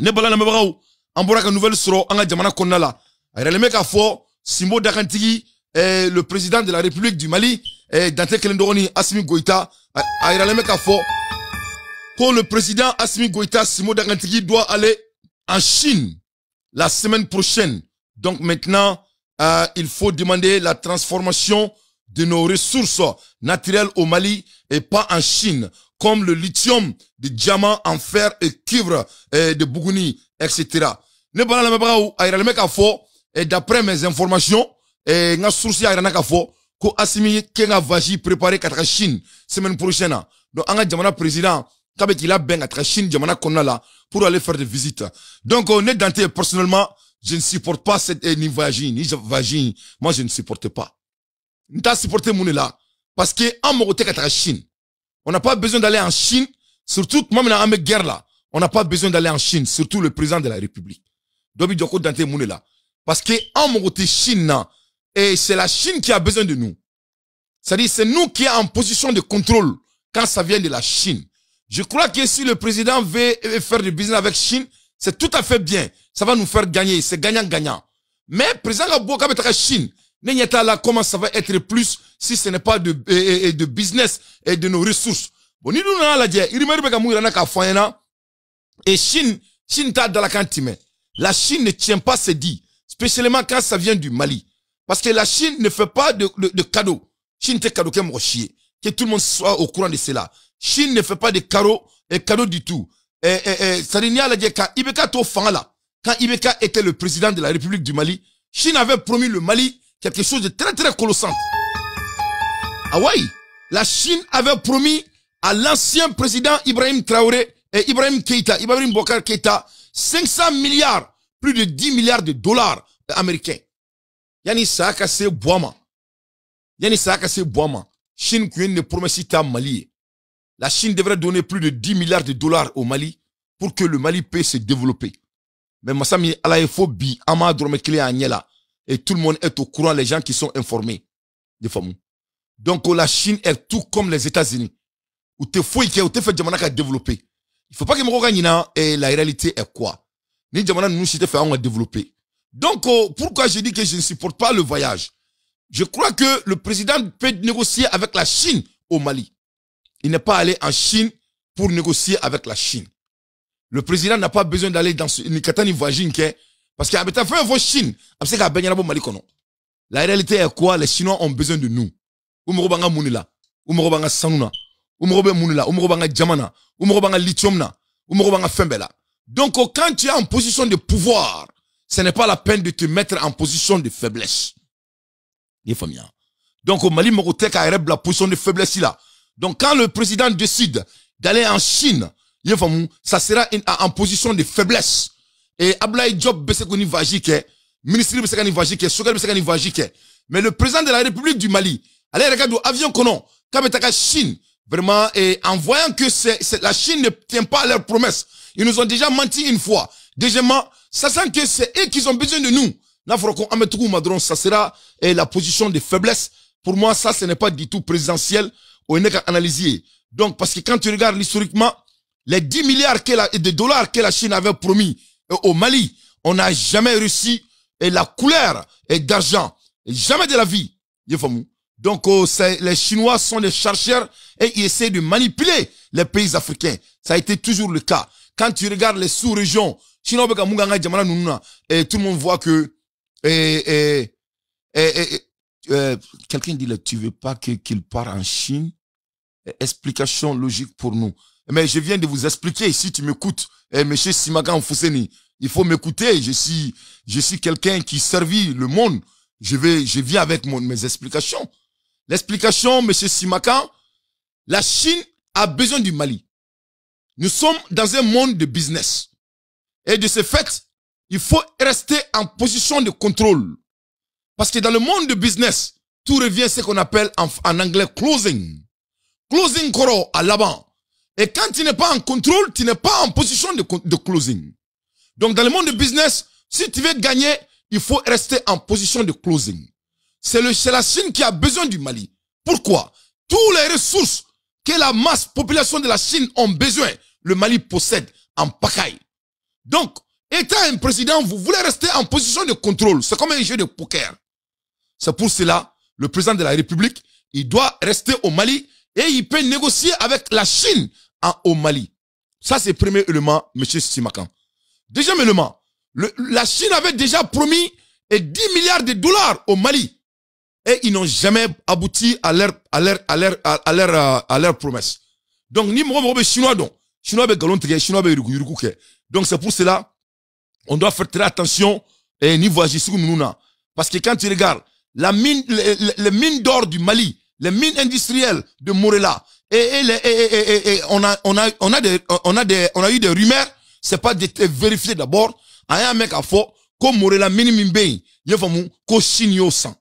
Ne bala na mabaraw an bora ka nouvelle soro an ga jamana konna la ayra le meka fo Simbo Dakantigi le président de la République du Mali Dante Kelendoroni Assimi Goïta ayra le meka fo que le président Assimi Goïta Simbo Dakantigi doit aller en Chine la semaine prochaine. Donc maintenant il faut demander la transformation de nos ressources naturelles au Mali et pas en Chine, comme le lithium, de diamant, en fer et cuivre, de Bougouni, etc. Ne pas la mabraou, aïra le mec à faux, et d'après mes informations, et nga source aïra n'a faux, ko Assimi Kenga Vaji préparé qu'à Chine, semaine prochaine. Donc, anga jamana président, kabek il a ben à Chine, jamana konna là, pour aller faire des visites. Donc, on est denté personnellement, je ne supporte pas cette, ni Vaji, ni Vaji, moi je ne supporte pas. N'ta supporté mon là, parce que, en moroté qu'à Chine, on n'a pas besoin d'aller en Chine, surtout, moi, maintenant, en guerre là, on n'a pas besoin d'aller en Chine, surtout le président de la République. Dobi Djoko Dante Moune là. Parce que, en mon côté Chine, et c'est la Chine qui a besoin de nous. C'est-à-dire, c'est nous qui sommes en position de contrôle quand ça vient de la Chine. Je crois que si le président veut faire du business avec Chine, c'est tout à fait bien. Ça va nous faire gagner, c'est gagnant-gagnant. Mais, président Gabouka avec Chine, N'yata là, comment ça va être plus si ce n'est pas de business et de nos ressources. Bon, nous la dire, il remet beka mouira na ka foyena. Et Chine t'a dans la cantine. La Chine ne tient pas ses dits, spécialement quand ça vient du Mali. Parce que la Chine ne fait pas de cadeaux. Chine te cadeau qu'elle chier. Que tout le monde soit au courant de cela. Chine ne fait pas de cadeaux du tout. Ça n'y a la dire, quand Ibeka to là, quand Ibeka était le président de la République du Mali, Chine avait promis le Mali quelque chose de très très colossal. Ah ouais, la Chine avait promis à l'ancien président Ibrahim Traoré et Ibrahim Bokar Keïta, 500 milliards, plus de 10 milliards de dollars américains. Yani ça a cassé boama. Chine qui ne promet pas Mali. La Chine devrait donner plus de 10 milliards de dollars au Mali pour que le Mali puisse se développer. Mais Massami Alaïfobi, Ama Dromekele Agnela. Et tout le monde est au courant, les gens qui sont informés. Donc, la Chine est tout comme les États-Unis. Où te fouille, où te fait Djamana développer. Il faut pas que me gagne et la réalité est quoi? Ni Djamana nous s'était fait on développer. Donc, pourquoi je dis que je ne supporte pas le voyage? Je crois que le président peut négocier avec la Chine au Mali. Il n'est pas allé en Chine pour négocier avec la Chine. Le président n'a pas besoin d'aller dans ce Nikatani Vajin parce qu'il y a fait un Chine. La réalité est quoi? Les Chinois ont besoin de nous. Umrobanga Mounila, Umrobanga Sanuna, Umrobe Mounila, Umrobanga Djamana, Umrobanga Lithiumna, Umrobanga Fembela. Donc, quand tu es en position de pouvoir, ce n'est pas la peine de te mettre en position de faiblesse. Donc, au Mali, Morotek a la position de faiblesse là. Donc, quand le président décide d'aller en Chine, ça sera en position de faiblesse. Et Ablaï Job Bessekoni Vajike, ministre Bessekoni Vajike, Sogal Bessekoni Vajike. Mais le président de la République du Mali, allez regarder l'avion Konon, Kabetaka Chine, vraiment, et en voyant que la Chine ne tient pas à leurs promesses, ils nous ont déjà menti une fois. Deuxièmement, sachant que c'est eux qui ont besoin de nous. Ça sera la position de faiblesse. Pour moi, ça, ce n'est pas du tout présidentiel. On n'est qu'à analyser. Donc, parce que quand tu regardes historiquement, les 10 milliards de dollars que la Chine avait promis au Mali, on n'a jamais réussi la couleur d'argent. Jamais de la vie. Donc, les Chinois sont des chercheurs et ils essaient de manipuler les pays africains. Ça a été toujours le cas. Quand tu regardes les sous-régions, Chinois, et tout le monde voit que quelqu'un dit là, tu veux pas qu'il part en Chine? Explication logique pour nous. Mais je viens de vous expliquer, si tu m'écoutes, monsieur Simakan Fousseni, il faut m'écouter, je suis quelqu'un qui servit le monde, je viens avec mes explications. L'explication, monsieur Simakan, la Chine a besoin du Mali. Nous sommes dans un monde de business. Et de ce fait, il faut rester en position de contrôle. Parce que dans le monde de business, tout revient à ce qu'on appelle en anglais closing. Closing koro à l'avant. Et quand tu n'es pas en contrôle, tu n'es pas en position de closing. Donc dans le monde de business, si tu veux gagner, il faut rester en position de closing. C'est la Chine qui a besoin du Mali. Pourquoi? Toutes les ressources que la masse population de la Chine ont besoin, le Mali possède en pagaille. Donc, étant un président, vous voulez rester en position de contrôle. C'est comme un jeu de poker. C'est pour cela, le président de la République, il doit rester au Mali et il peut négocier avec la Chine au Mali. Ça, c'est le premier élément, M. Simakan. Deuxième élément, la Chine avait déjà promis 10 milliards de dollars au Mali. Et ils n'ont jamais abouti à leur promesse. Donc, ni moi, chinois, donc. Chinois, chinois, donc, c'est pour cela, on doit faire très attention, et ni voyager sur nous, parce que quand tu regardes, les mines d'or du Mali, les mines industrielles de Morella, on a eu des rumeurs, c'est pas vérifié d'abord, un mec a fort, comme Morella minimum bien, il faut qu'on Chine au sang.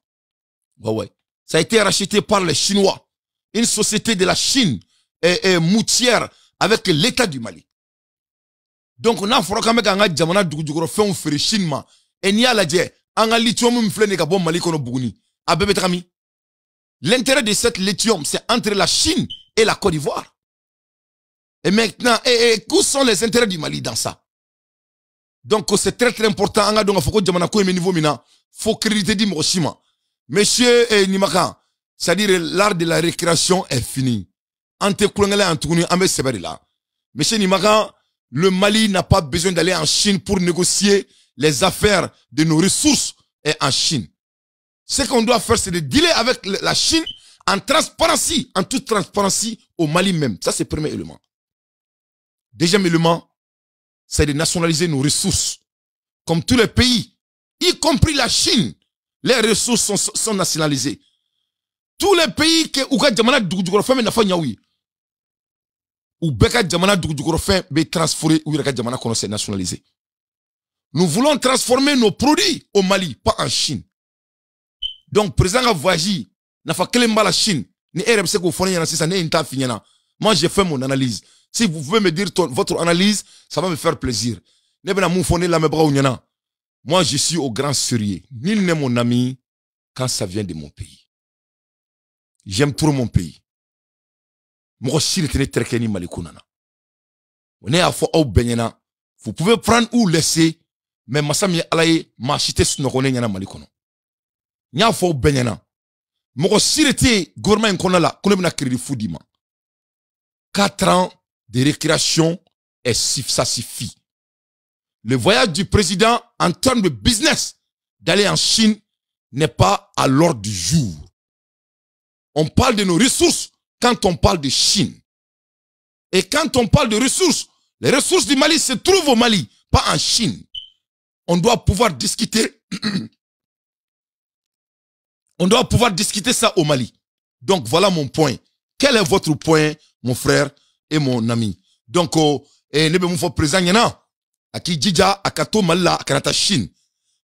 Ouais. Ça a été racheté par les Chinois. Une société de la Chine moutière avec l'État du Mali. Donc, on a fait quand même un jamana du fait un fait Chine ma. Et n'y a la dje, un lithium m'flène ka bon Mali kono buguni. Abebe trami. L'intérêt de cette lithium, c'est entre la Chine et la Côte d'Ivoire. Et maintenant, où sont les intérêts du Mali dans ça? Donc, c'est très très important. Anga donc faut que jamana ko niveau mina, faut créditer di Moshima. Monsieur Nimakan, c'est-à-dire l'art de la récréation est fini. Ante Koulangale Antouni, Ambe Seberi là. Monsieur Nimakan, le Mali n'a pas besoin d'aller en Chine pour négocier les affaires de nos ressources en Chine. Ce qu'on doit faire, c'est de dealer avec la Chine en transparence, en toute transparence au Mali même. Ça, c'est le premier élément. Deuxième élément, c'est de nationaliser nos ressources. Comme tous les pays, y compris la Chine. Les ressources sont nationalisées. Tous les pays que Ouga Djamana Dougougrofen n'a pas niaoui. Ou Beka Djamana Dougougrofen be transformé ou Iraka Djamana qu'on s'est nationalisé. Nous voulons transformer nos produits au Mali, pas en Chine. Donc, président a voyagé, n'a pas que la Chine, ni RMC qu'on fournit dans ça, n'est pas fini. Moi, j'ai fait mon analyse. Si vous pouvez me dire votre analyse, ça va me faire plaisir. N'est pas mon fourni la me bras ou n'yana. Moi, je suis au grand sérieux. Nul n'est mon ami quand ça vient de mon pays. J'aime trop mon pays. Moi, je suis très très malikounana. On est à fond au benyana. Vous pouvez prendre ou laisser, mais Massami alaye m'a chité snokone nyana malikono. Nya fo benyana. Moi, je suis très gourmand konala, konebna crédit foudima. 4 ans de récréation et ça suffit. Le voyage du président en termes de business d'aller en Chine n'est pas à l'ordre du jour. On parle de nos ressources quand on parle de Chine. Et quand on parle de ressources, les ressources du Mali se trouvent au Mali, pas en Chine. On doit pouvoir discuter. On doit pouvoir discuter ça au Mali. Donc voilà mon point. Quel est votre point, mon frère et mon ami? Donc, nebe mou fo président yana. Aki Djidja, akato Malila, akanata Chine.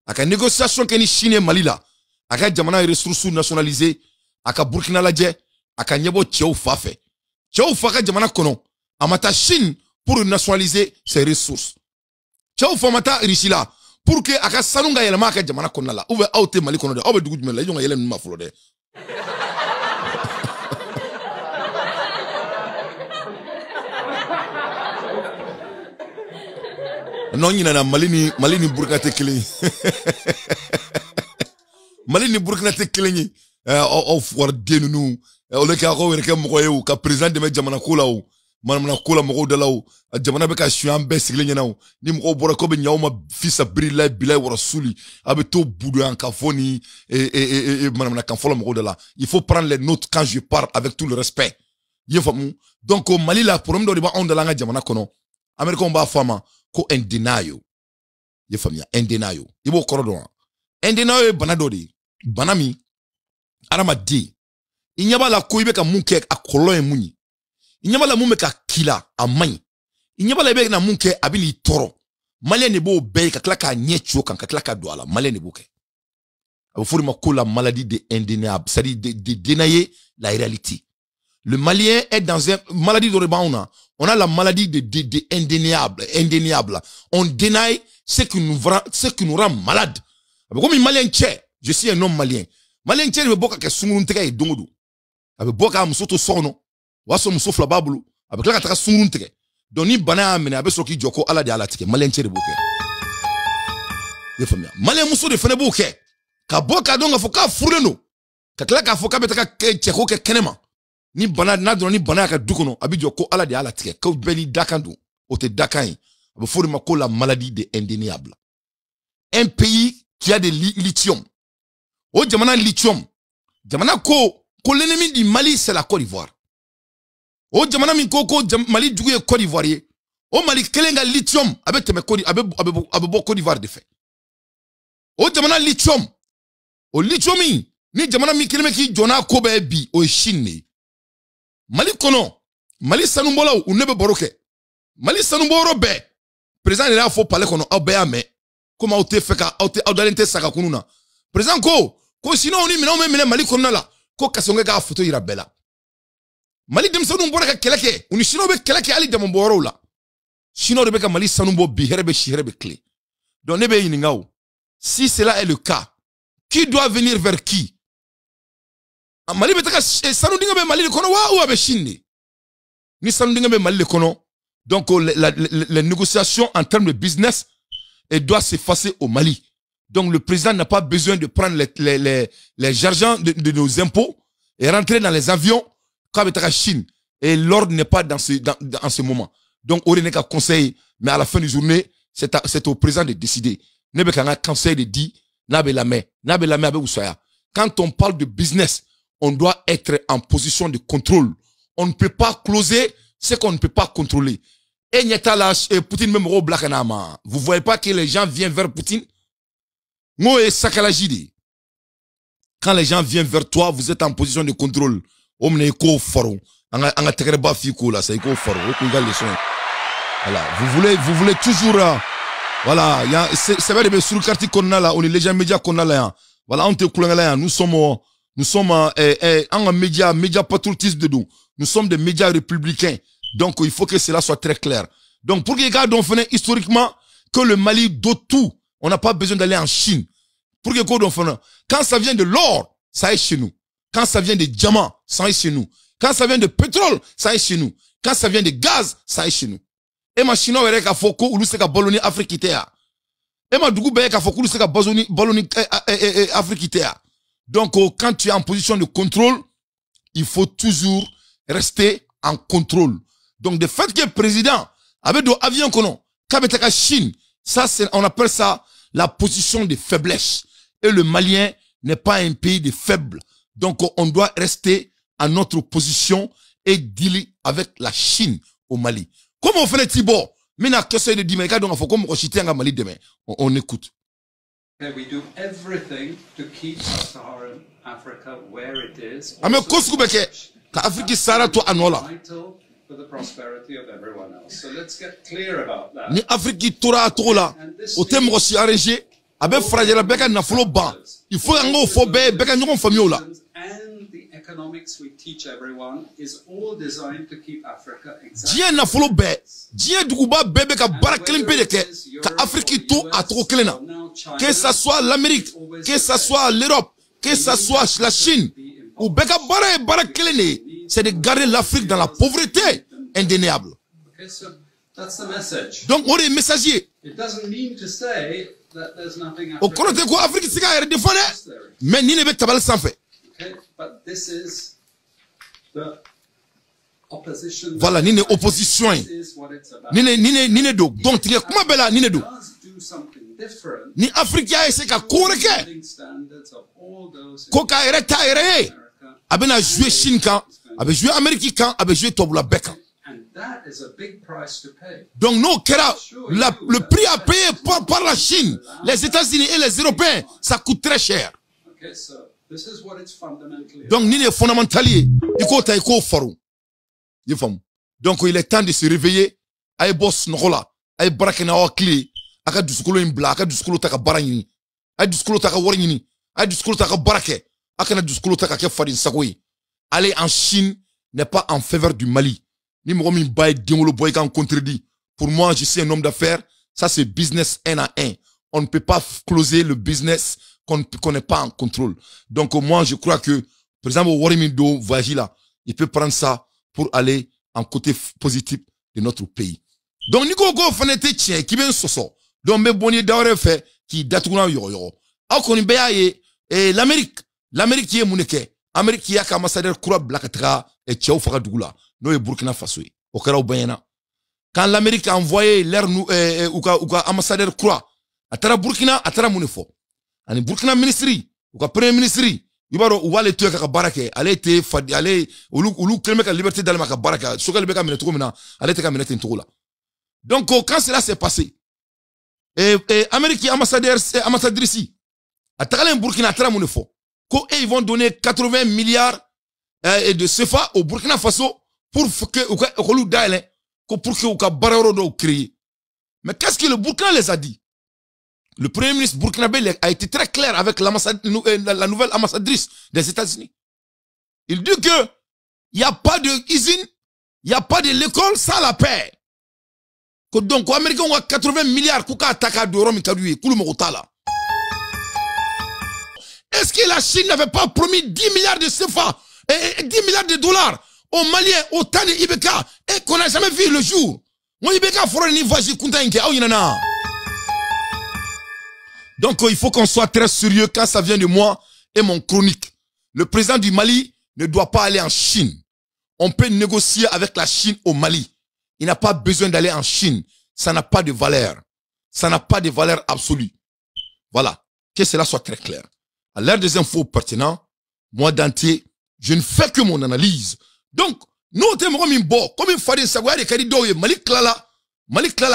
Aka négociation keni Chine et Mali la. Aka jamana ressources nationalisées. Aka Burkina la dje. Aka nyebo Tchao Fafe. Tchao Fafe jamana kono. Amata Chine pour nationaliser ses ressources. Tchao Famata Richila. Pour que aka sanunga yelema aka jamana kono la. Ouve aote Mali kono de. Ouve dugu jumela. Yonga yelem ma flode. Non, il y a Malini Burkina Tekeli. Malini Burkina Tekeli. Of war denunu. Ole ka ko were ke mo yo ka président de jamana ko lawo. Manamna ko la mo de lawo. Jamana be ka shuan be sigle nyana. Ni mo bora ko be nyawo ma fils abrillah bilay wa rasuli. Abe to boudou en kafoni et manamna kan folo mo de la. Il faut prendre les notes quand je parle avec tout le respect. Donc au Mali la problème do ba on de la jamana kono. America ba fama ko endenayo ye famia endenayo ibo korodo endenayo banadodi banami arama di inyaba la ko ibe ka munke akolo emuni inyaba la mume ka kila amai inyaba la ibe na munke abili toro malien ne bo be ka klaka nyecho kan ka klaka douala malien ne boke abo furi makola maladie de indéniable c'est-à-dire de dénayer la réalité. Le Malien est dans une maladie de rebound. On a la maladie de indéniable. On dénie ce qui nous rend malade. Comme un Malien tché, je suis un homme malien. Malien tché, il veut boka ke sungurunte et dongodo. Il veut boka musoto sono. Waso musofla babulu. Avec la kataka sungurunte. donc ni bana amene abe soki joko ala de ala tike malien chere boke de famia malien muso de fene boke ka boka donga foka fureno ka kala ka foka betaka cheko ke kenema ni bana na don ni bana ka dukono abi joko ala de ala tike ka beli dakandu o te dakan abe fori mako la maladie de indéniable un pays qui a de lithium o jamana lithium jamana ko l'ennemi du Mali c'est la Côte d'Ivoire. O jamana min ko Mali dugu ye Côte d'Ivoire ye. O Mali kelenga lithium abe teme Côte d'Ivoire de fait. O jamana lithium. O lithium ni jamana min keleme ki jona ko be bi o Chine. Mali kono. Mali sanumbola ou nebe boroke. Mali sanumboro be. Président il a faut parler kono abe ame. Comment te fait ka au dalente saka kununa. Président ko sinon on ni mena Mali kono la. Ko kasonge ga photo ira bela Mali dem sanu mbora ka keleke uni shino be keleke ali dem mboro la shino de be ka Mali sanu mbo bi herebe shirebe clé donc nebe yiningao si cela est le cas qui doit venir vers qui Mali betaka sanu dinga be Mali le kono wa ou abe shinde ni sanu dinga be Mali le kono donc les négociations en termes de business doivent s'effacer au Mali. Donc le président n'a pas besoin de prendre les argents de nos impôts et rentrer dans les avions comme la Chine. Et l'ordre n'est pas dans ce moment. Donc on n'est qu'à conseil, mais à la fin de la journée, c'est au président de décider. N'est qu'un conseil de dire, quand on parle de business, on doit être en position de contrôle. On ne peut pas closer ce qu'on ne peut pas contrôler. Et Poutine même au Black Anama. Vous voyez pas que les gens viennent vers Poutine? Quand les gens viennent vers toi, vous êtes en position de contrôle. Voilà, vous voulez toujours voilà, c'est vrai que sur le quartier qu'on a là, on est les gens médias qu'on a là. Voilà, on te coule là, nous sommes un média patriotisme de nous. Nous sommes des médias républicains. Donc il faut que cela soit très clair. Donc pour que les gars donc historiquement que le Mali doit tout. On n'a pas besoin d'aller en Chine. Pour que quand ça vient de l'or, ça est chez nous. Quand ça vient de diamants, ça est chez nous. Quand ça vient de pétrole, ça est chez nous. Quand ça vient de gaz, ça est chez nous. Et ma chino verrait qu'à Foko ou l'useka boloni afrikitea. Et ma dougou verrait qu'à Foko ou l'useka boloni afrikitea. Donc quand tu es en position de contrôle, il faut toujours rester en contrôle. Donc de fait que le président avait deux avions kono, kabetaka Chine. Ça, on appelle ça la position de faiblesse. Et le Malien n'est pas un pays de faibles. Donc, on doit rester à notre position et dealer avec la Chine au Mali. Comment on fait les Thibaut? Mina question de dire, mais quand on fait comme on chite en Mali demain, on écoute. We do everything to keep Sub-Saharan Africa where it is. Ah mais qu'est-ce que c'est que Afrique Sahara toi anola? For the prosperity of everyone else. So let's get clear about that. Ni Afrique tora tola. O tem aussi arrangé. Abe fragile beka na flo ba. Il faut ngo fo be beka nyon famille là. And the economics we teach everyone is all designed to keep Africa exactly. Dien na flo be. Dien dukuba bebe ka baraklim pe de ka Afrique to a trop klena. Que ça soit l'Amérique, que ça soit l'Europe, que ça soit la Chine ou beka baraklene. C'est de garder l'Afrique dans la pauvreté indéniable. Okay, so that's the message. Donc, on est messager. It doesn't mean to say that there's nothing Au côté quoi, Afrique, c'est qu'à défendre. Mais ni ne veut tabal sans fait. Okay, but this is the opposition. Voilà, ni ne opposition. Ni ne do. Donc, tu es comment bella, ni ne do. Ni Afrique, c'est qu'à courir. Koka ereta ere. Aben a joué Chine quand, avait joué Amérique quand, avait joué Tobula Beka. Donc nous, le prix à payer par la Chine, les États-Unis et les Européens, ça coûte très cher. Donc nous, les fondamentaliers, donc il est temps de se réveiller. Aïe boss nola, aïe barakena wa clé, aka duskolo imbla, aka duskolo taka baranyini, aïe duskolo taka waringini, aïe duskolo taka barake. Aller en Chine n'est pas en faveur du Mali. Ni contredit. Pour moi, je suis un homme d'affaires. Ça, c'est business 1 à 1. On ne peut pas closer le business qu'on n'est pas en contrôle. Donc, moi, je crois que, par exemple, Warimido, voyage là, il peut prendre ça pour aller en côté positif de notre pays. Donc, Nico Go Fanete Tien, qui vient soso. Donc, me boni d'avoir fait, qui datuna yoro. A koni beya ye, l'Amérique qui est mouneke. Amérique qui a comme ambassadeur Koura Blakatra et Tchao Fara Dougoula. Nous et Burkina Faso. Au Kara Obayana. Quand l'Amérique a envoyé l'air nous, ou ambassadeur Koura, à Tara Burkina, à Tara Mounefo. Ani Burkina ministry, ou premier ministry, Ibaro ou wale tuer ka baraka, allez te fadi, allez, ou kelme ka liberté d'aller ma baraka, soka libeka minetou mina, allez te ka minete ntoula. Donc, quand cela s'est passé, Amérique ambassadeur ici, à Tara Burkina, à Tara Mounefo. Ils vont donner 80 milliards de CFA au Burkina Faso pour que Bararo crée. Mais qu'est-ce que le Burkina les a dit? Le premier ministre burkinabé a été très clair avec la nouvelle ambassadrice des États-Unis. Il dit que il n'y a pas d'usine, il n'y a pas de l'école sans la paix. Donc, les Américains ont 80 milliards pour attaquer d'euros, est-ce que la Chine n'avait pas promis 10 milliards de CFA et 10 milliards de dollars aux Maliens, au temps de Ibeka, et qu'on n'a jamais vu le jour? Donc, il faut qu'on soit très sérieux quand ça vient de moi et mon chronique. Le président du Mali ne doit pas aller en Chine. On peut négocier avec la Chine au Mali. Il n'a pas besoin d'aller en Chine. Ça n'a pas de valeur. Ça n'a pas de valeur absolue. Voilà. Que cela soit très clair. À l'ère des infos pertinentes, moi d'entier, je ne fais que mon analyse. Donc, nous, comme il fallait savoir que Malik Klala,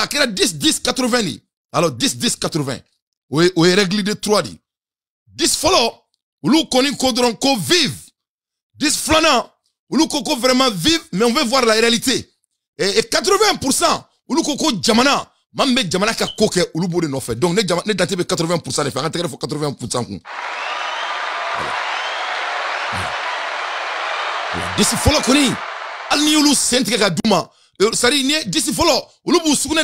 qui a 10-10-80. Alors, 10-10-80. Oui, règle de 3 dit. 10 follow, ou nous connaissons qu'on vive. 10 flanants, ou nous qu'on vraiment vive, mais on veut voir la réalité. Et 80%, ou nous qu'on jamana, mambe jamana ka koke, ou nous bourre nos faits. Donc, ne date 80% de faire, intégrer 80%. Disi follow koni alni ulu senti ka duma sari ni disi follow ulu bu suguna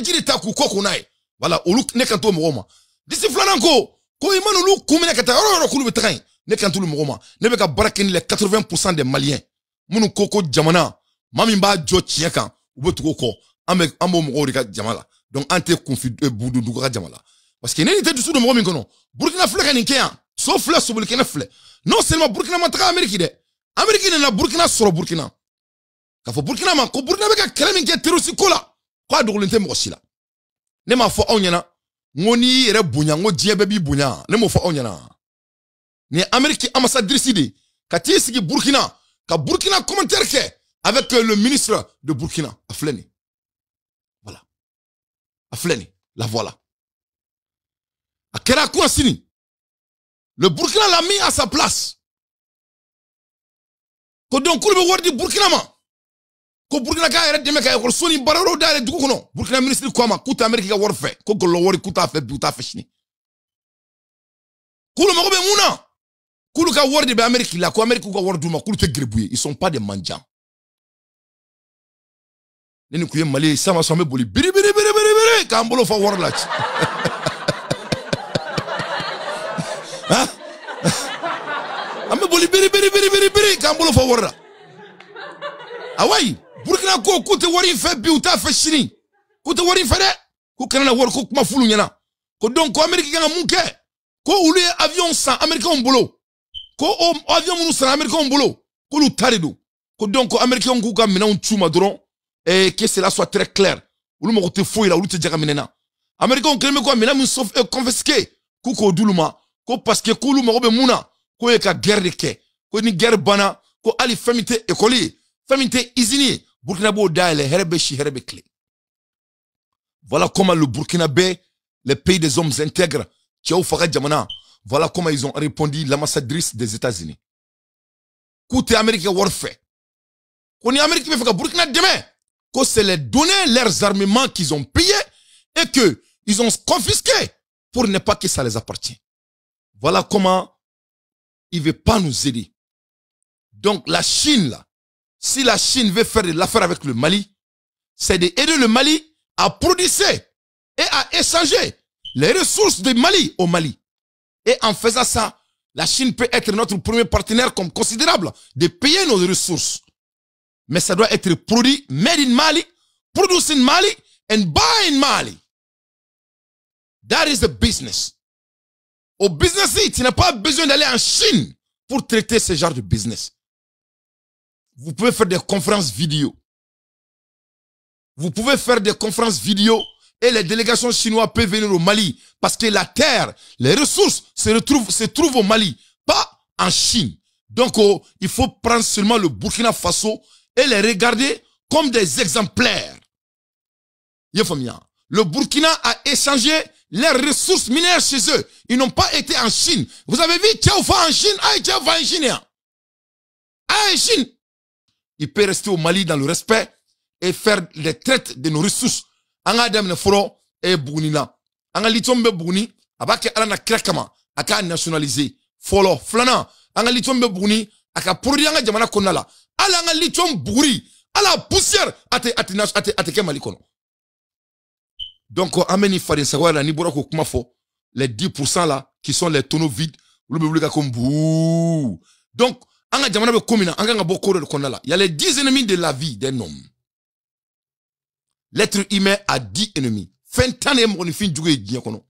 jiri ta ku koko nai voilà ulu ne kan to mo ma disi flanan ko imanu ulu kumene ka ta ro kulu betrain ne kan to lu mo ma ne be ka barakin les 80% des maliens munu koko jamana mami ba jo tien kan ubetu koko ambo mo ri ka jamala donc ante confi budu du ka jamala parce que ne ni te du sou de mo mi kono Burkina Faso ni kian sauf la so Burkina Faso non seulement Burkina matra Amérique de Amérique na Burkina soro Burkina. Ka fo Burkina man ko Burkina be ka kele min ke terroriste ko la. Ko adogolente mo sila. Ne ma fo onyana ngoni re bunya ngo diebe bi bunya. Ne mo fo onyana. Ni Amérique ambassadrice de ka tisigi Burkina ka Burkina commentaire ke avec le ministre de Burkina Afleni. Voilà. Afleni, la voilà. Akera Kouassini. Le Burkina l'a mis à sa place. Ko donc ko be wardi Burkina ma ko Burkina ka yere deme ka ko soni bararo dale dugu kono Burkina ministre ko ma kuta America ka war fe ko golo wori kuta fe buta fe shini kulu mako be muna kulu ka wardi be America la ko America ko wardu ma kulu te grebuye ils sont pas des mendiants neni ku ye Mali sama so me boli biri ka mbolo fa war la ci ha ame boli biri kambolo fa warra awai Burkina ko koute wari fe biuta fe shini koute wari fe de ko kanana war ko kuma fulu nyana ko donc ko Amerique nga munke ko ulu avion sans américain mbolo ko avion munu sans américain mbolo ko lu tarido ko donc ko américain ko ka mina ntuma dron et que cela soit très clair ulu mo te foyi la ulu te jaga minena américain ko me ko mina mun sauf confisqué ko duluma ko parce que ko lu mo be muna ko e ka guerre de ke ko ni guerre bana ko ali famité écolier famité isini Burkinabé daile herbe shi herbe clé. Voilà comment le Burkinabé, les pays des hommes intègres, Tchao Fara Djamana, voilà comment ils ont répondu l'ambassadrice des États-Unis. Côté Amérique warfare. Qu'on est Amérique qui fait que Burkina demain, que c'est les donner leurs armements qu'ils ont payés et que ils ont confisqués pour ne pas que ça les appartient. Voilà comment il ne veut pas nous aider. Donc la Chine là, si la Chine veut faire de l'affaire avec le Mali, c'est d'aider le Mali à produire et à échanger les ressources du Mali au Mali. Et en faisant ça, la Chine peut être notre premier partenaire comme considérable de payer nos ressources. Mais ça doit être produit made in Mali, produced in Mali, and buy in Mali. That is the business. Au business, tu n'as pas besoin d'aller en Chine pour traiter ce genre de business. Vous pouvez faire des conférences vidéo. Vous pouvez faire des conférences vidéo et les délégations chinoises peuvent venir au Mali parce que la terre, les ressources se trouvent au Mali, pas en Chine. Donc, il faut prendre seulement le Burkina Faso et les regarder comme des exemplaires. Le Burkina a échangé leurs ressources minières chez eux. Ils n'ont pas été en Chine. Vous avez vu Tchaoufa en Chine? Tchaoufa en Chine. En Chine. Il peut rester au Mali dans le respect et faire les traites de nos ressources. Anga dem ne foro e buguni na. Anga litombe buguni abake ala na krakama aka nationaliser. Folo flana anga litombe buguni aka produire anga jamana konala. Ala anga litom buguri ala poussière ate ke Mali kono. Donc ameni farin sawala ni borako kuma fo les 10% là qui sont les tonneaux vides ou le ka comme bouh. Donc anga jamana be komina anga nga bokoro de konala. Il y a les 10 ennemis de la vie d'un homme. L'être humain a 10 ennemis. Fin tane monifin djoué diakono.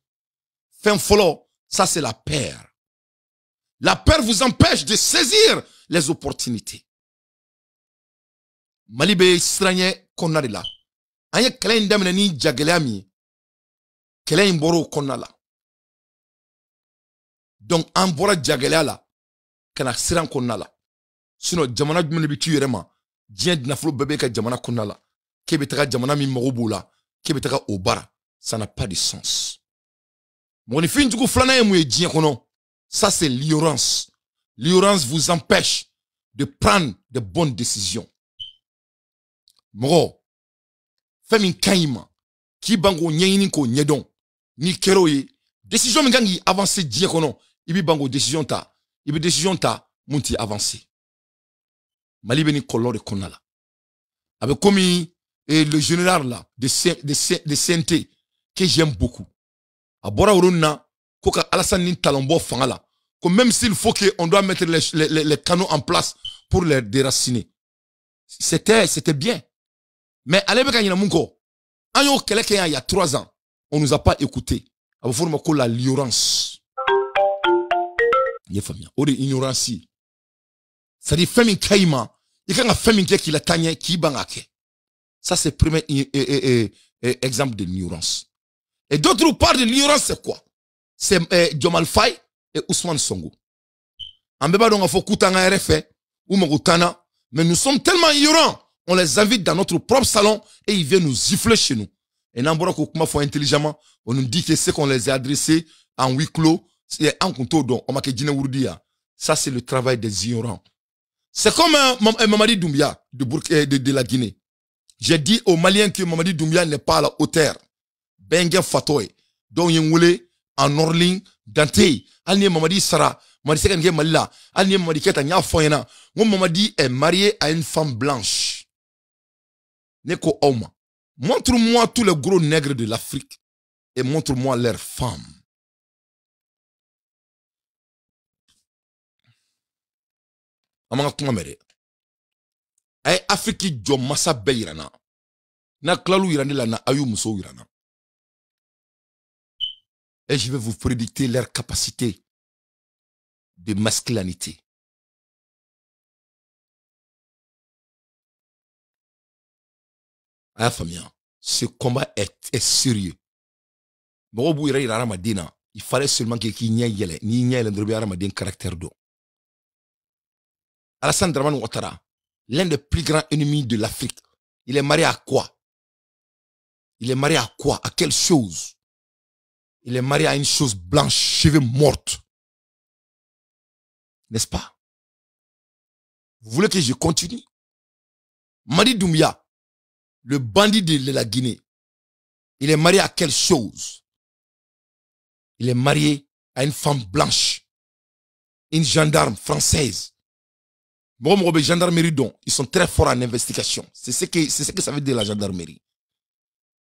Fin follow, ça c'est la peur. La peur vous empêche de saisir les opportunités. Malibe stranye konari la. Anye kelen damene ni jageleami. Kelen mboro konala. Donc an bora jagelea la kana siran konala. Sinon jamana djumene bitu yerema. Dien dinaflo bebe ka jamana konala. Kebetaka jamana mi marobola, kebetaka obara, ça n'a pas de sens. Mon fin du coup flana et mouye dien kono, ça c'est l'ignorance. L'ignorance vous empêche de prendre de bonnes décisions. Moro, femi kaima, ki bango nyeni ko nyedon, ni keroye, décision mingangi avancer dien kono, ibi bango décision ta, munti avancer. Malibe ni kolore konala. Avec commis et le général là de CNT que j'aime beaucoup. A Bora Uruna, Koka Alassane Nin Talombo Fangala. Comme même s'il faut qu'on doit mettre les canaux en place pour les déraciner. C'était bien. Mais à l'époque, il y a il y a 3 ans, on nous a pas écouté. À vous former la l'ignorance. Il y a famille. Ou l'ignorance. C'est-à-dire, famille Kaima. Il y a une famille qui l'a tagné, qui bangake. Ça, c'est le premier exemple de l'ignorance. Et d'autres parlent de l'ignorance, c'est quoi? C'est Diomal Faye et Ousmane Sonko. En béba donc, il faut koutanga RFE ou Mogutana. Mais nous sommes tellement ignorants. On les invite dans notre propre salon et ils viennent nous gifler chez nous. Et n'ambora koukuma faut intelligemment. On nous dit que c'est qu'on les a adressés en huis clos. C'est en contour donc. On m'a dit ça, c'est le travail des ignorants. C'est comme Mamadi Doumbia de la Guinée. J'ai dit aux Maliens que Mamadi Doumbia n'est pas à la hauteur. Bengen Fatoy. Donc, Yengoulé, en Orling, Dante, Alnie Mamadi Sara, Mamadi Sekan Malila, Alnie Mamadi Keta Nya Foyena. Mon Mamadi est marié à une femme blanche. Neko Ouma. Montre-moi tous les gros nègres de l'Afrique et montre-moi leurs femmes. Amanga kumamere. Ay Afrique jo massa be irana. Na klalu irani la na ayu muso irana. Et je vais vous prédicter leur capacité de masculinité. Ah famille, ce combat est sérieux. Bon ira irana madina, il fallait seulement que qui n'y ait ni n'y ait le caractère d'eau. Alassane Dramane Ouattara, l'un des plus grands ennemis de l'Afrique, il est marié à quoi? Il est marié à quoi? À quelle chose? Il est marié à une chose blanche, cheveux morte. N'est-ce pas? Vous voulez que je continue? Mamadi Doumbia, le bandit de la Guinée, il est marié à quelle chose? Il est marié à une femme blanche, une gendarme française. Bon, gendarmerie donc, ils sont très forts en investigation. C'est ce que ça veut dire la gendarmerie.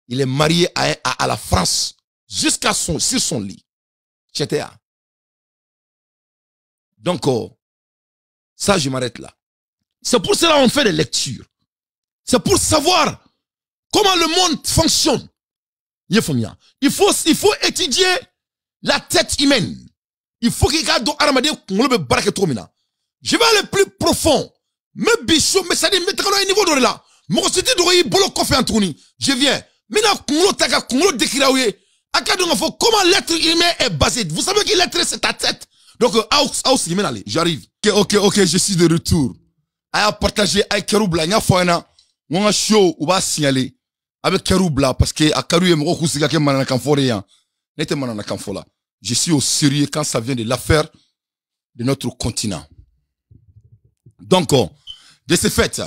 Il est marié à la France jusqu'à sur son lit. Donc, ça je m'arrête là. C'est pour cela qu'on fait des lectures. C'est pour savoir comment le monde fonctionne. Il faut étudier la tête humaine. Il faut qu'il y ait do armade ngolo be barake to mina. Je vais aller plus profond. Me bicho me sadi me takalo niveau de là. Mo siti do yi bolo kofi antouni. Je viens. Mina ngolo taka ngolo dekiraouye. Akado ngafo comment l'être humain est basé. Vous savez que l'être c'est ta tête. Donc aus allez, j'arrive. OK, je suis de retour. Aya partager ay Keroubla nya foena. Wonga show ou ba signaler avec Keroubla parce que akaru ye moko kusiga ke manana kanfore ya. Nete manana kanfola. Je suis au sérieux quand ça vient de l'affaire de notre continent. Donc, de ce fait,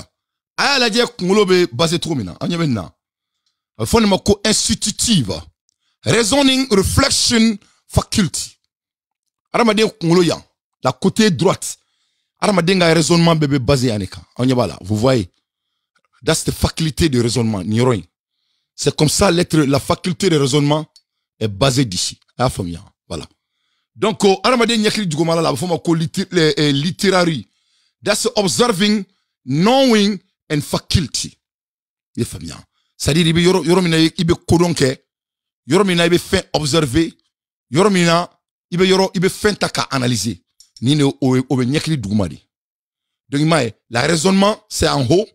aya la dire ngolo be basé trop mina. Anya benna. Fondement co-institutive. Reasoning reflection faculty. Aramade ngolo ya. La côté droite. Aramade nga raisonnement bébé basé aneka. Anya bala. Vous voyez. That's the faculté de raisonnement. Niroin. C'est comme ça la faculté de raisonnement est basée d'ici. La famille. Voilà. Donc, aramade nyakli du gomala la forme ko literary. That's observing, knowing and faculty. Les familles. C'est-à-dire ibe yoro mina ibe kodonke, yoro mina ibe fin observer, yoro mina ibe fin taka analyser. Ni ne obe nyakli du gomadi. Donc la raisonnement c'est en haut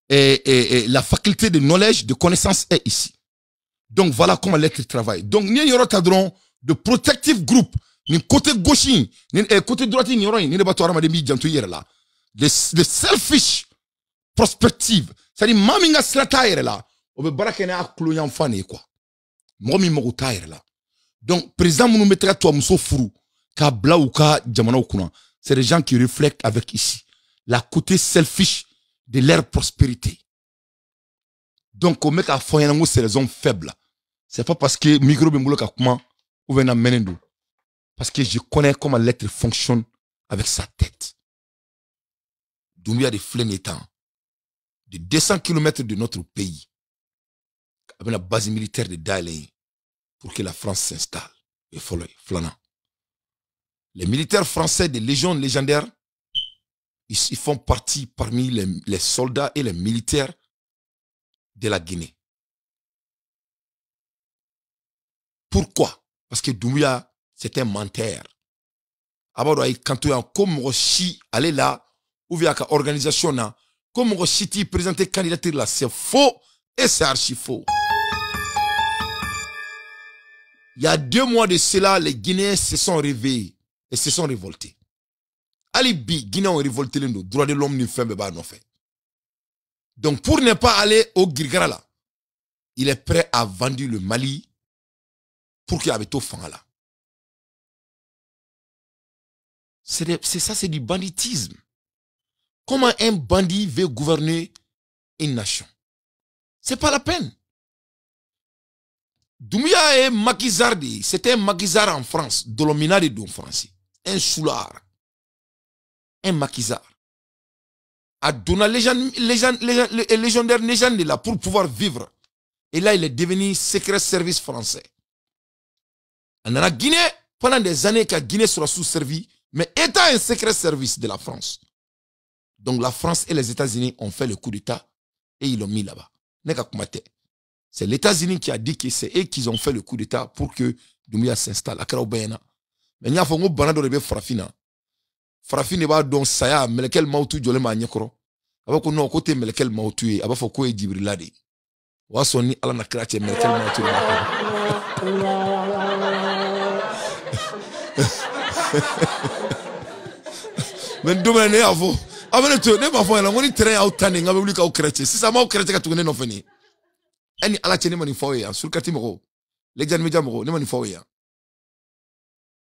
et la faculté de knowledge, de connaissance est ici. Donc voilà comment l'être travaille. Donc ni yoro cadron de protective group ni côté gauche ni côté droite ni yoro ni ne bato aramade mi janto yere là. The selfish perspective. C'est-à-dire maminga slata yere là. Obe barakene aklo yan fane quoi. Momi mo taire là. Donc président nous mettra toi muso furu ka bla ou ka jamana okuna. C'est des gens qui reflètent avec ici la côté selfish de leur prospérité. Donc au mec a foyango c'est les hommes faibles. C'est pas parce que micro bembulo ka kuma ou vena menendo. Parce que je connais comment l'être fonctionne avec sa tête. Doumbia de Flenétan, de 200 km de notre pays, avec la base militaire de Daléin, pour que la France s'installe. Et flanant. Les militaires français des légions légendaires, ils font partie parmi les soldats et les militaires de la Guinée. Pourquoi? Parce que Doumbia, c'est un menteur. Abado quand tu as comme Rochi, allez là, ou via la organisation là, comme Rochi présenter candidature là, c'est faux et c'est archi faux. Il y a 2 mois de cela, les Guinéens se sont réveillés et se sont révoltés. Alibi, Guinéens ont révolté le droit de l'homme ni fait non fait. Donc pour ne pas aller au Girgara là, il est prêt à vendre le Mali pour qu'il y ait tout fan là. C'est ça, c'est du banditisme. Comment un bandit veut gouverner une nation? C'est pas la peine. Doumbia est maquisardi. C'était un maquisard en France. Dolomina de Don français. Un soulard. Un maquisard. A donné légendaire légende là pour pouvoir vivre. Et là, il est devenu secret service français. On a la Guinée, pendant des années que la Guinée sera sous-servie, mais étant un secret service de la France. Donc la France et les États-Unis ont fait le coup d'État et ils l'ont mis là-bas. C'est les États-Unis qui a dit que c'est eux qui ont fait le coup d'État pour que Doumbia s'installe. Mais il y a un banado de Farafina. Farafina va donc saya, mais lequel mautu jole ma nyekoro. Avec nous côté mais lequel mautu, avec faut quoi Djibrilade. Wasoni ala na krache mais lequel mautu. Mais demain ne avo. Avec le ne pas faire on est très outstanding avec lui ka krache. Si ça m'a krache ka tourner non fini. Ani ala chene mani foya sur kati moko. Les gens médias moko ne mani foya.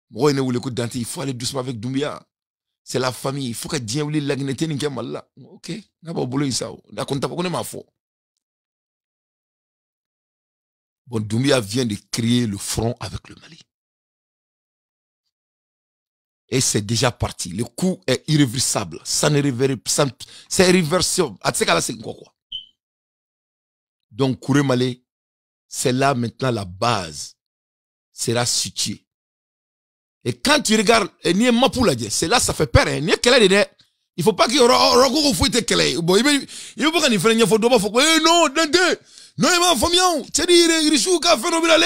Moi ne voulait que dante, il faut aller doucement avec Doumbia. C'est la famille, il faut que Dieu voulait la Guinée ni mal là. OK, n'a pas boulot ça. Na compta pas connait ma foi. Bon, Doumbia vient de créer le front avec le Mali. Et c'est déjà parti. Le coup est irréversible. Ça ne réversible. C'est irréversible. C'est quoi? Donc, Kouré Malé, c'est là maintenant la base sera située. Et quand tu regardes, c'est là ça fait peur. Il Il faut pas qu'il y aura encore fouette kele. Bon, il veut pas qu'il fasse une photo, non, Dante. Non, il m'a famille. C'est dit, il est ka phénoménal.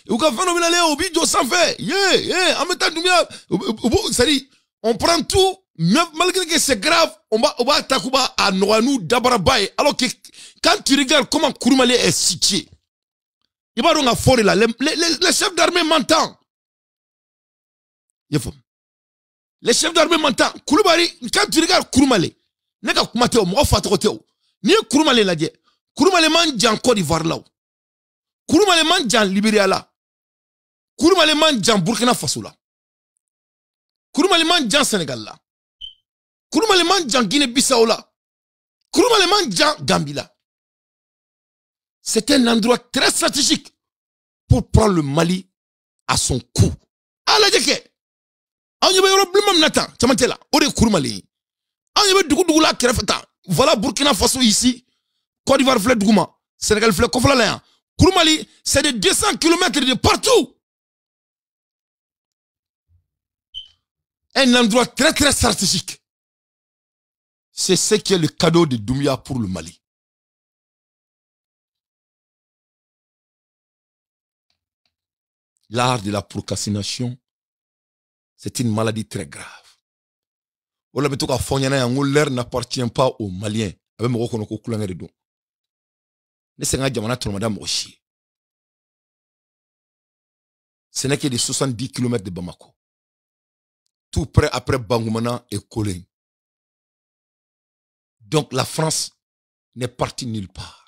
Ou ka phénoménal, au bidjo sans fait. En même temps, c'est dit, on prend tout, malgré que c'est grave, on va attaquer à Noanou Dabarabaye. Alors que, quand tu regardes comment Kouroumali est situé, il va donc à forêt là, les chefs d'armée m'entendent. Les chefs d'armée m'entendent. Koulibaly, quand tu regardes Kouroumali, n'est pas comme Mathéo, moi, Fatoteo. Ni Kouroumali l'a dit. Kouroumali mange en Côte d'Ivoire là. Kouroumali mange en Libéria là. Kouroumali mange en Burkina Faso là. Kouroumali mange en Sénégal là. Kouroumali mange en Guinée-Bissau là. Kouroumali mange en Gambie là. C'est un endroit très stratégique pour prendre le Mali à son coup. Ah la djeke. On y va y natan, là. Ode Kouroumali. On y va dougou la kerefata. Voilà Burkina Faso ici. Côte d'Ivoire flèche Dougouma. Sénégal flèche Kofala. Kouroumali, c'est de 200 km de partout. Un endroit très très stratégique. C'est ce qui est le cadeau de Doumbouya pour le Mali. L'art de la procrastination, c'est une maladie très grave. L'air n'appartient pas aux Maliens. Ce n'est que de 70 km de Bamako. Tout près après Bangoumana et Kolin. Donc la France n'est partie nulle part.